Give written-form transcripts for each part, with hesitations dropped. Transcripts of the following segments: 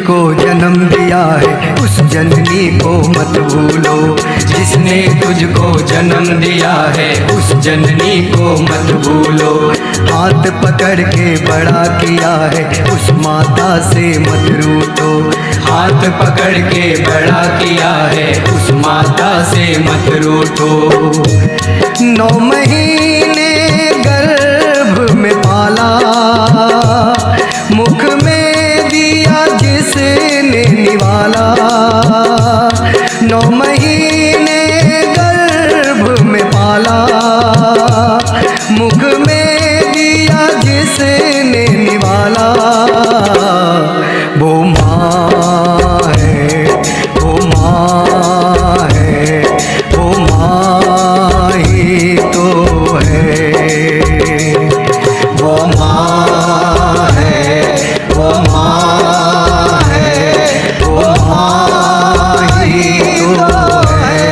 तुझको जन्म दिया है उस जननी को मत भूलो। जिसने तुझको जन्म दिया है उस जननी को मत भूलो। हाथ पकड़ के बड़ा किया है उस माता से मत रूठो। हाथ पकड़ के बड़ा किया है उस माता से मत रूठो। 9 महीने गर्भ में पाला, मुख में दिया जिसने निवाला। 9 महीने गर्भ में पाला, मुख में दिया जिसने निवाला। वो माँ है, वो माँ है, वो माँ ही तो है। वो माँ है, वो माँ है, वो माँ ही तो है।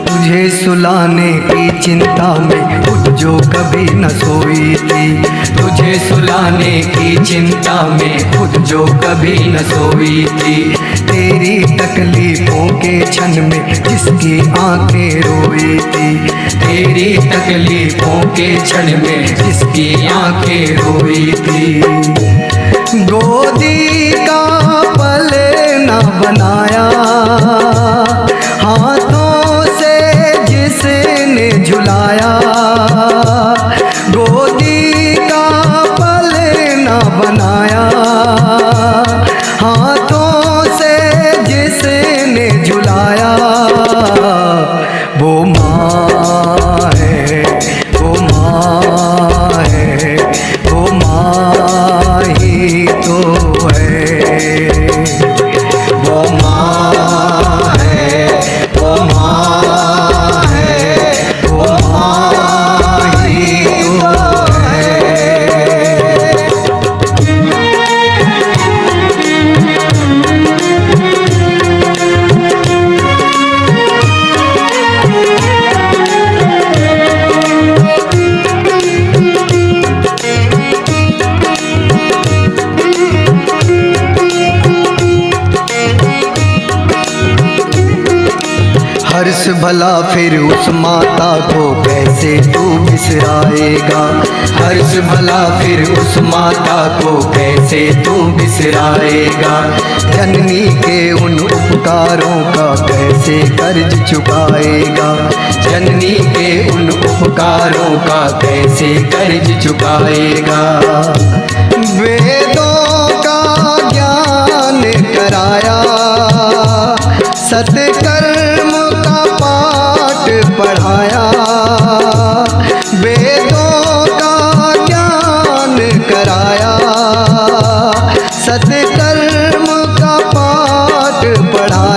तुझे सुलाने की चिंता में उठ जो कभी न सोई थी। तुझे सुलाने की चिंता में खुद जो कभी न सोई थी। तेरी तकलीफों के क्षण में जिसकी आंखें रोई थी। तेरी तकलीफों के क्षण में जिसकी आंखें रोई थी। गोदी का पलना बनाया, हाथों से जिसने झुलाया। गोदी का पलना बनाया, हाथों से जिसने झुलाया। वो माँ है, वो माँ है, वो माँ ही तो है। वो माँ है, वो माँ है, वो माँ ही तो है। हर्ष भला फिर उस माता को कैसे तू बिसराएगा। हर्ष भला फिर उस माता को कैसे तू बिसराएगा। जननी के उन उपकारों का कैसे कर्ज चुकाएगा। जननी के उन उपकारों का कैसे कर्ज चुकाएगा। वेदों का ज्ञान कराया, सत्कर्म का पाठ पढ़ाया। वेदों का ज्ञान कराया, सत्कर्म का पाठ पढ़ाया।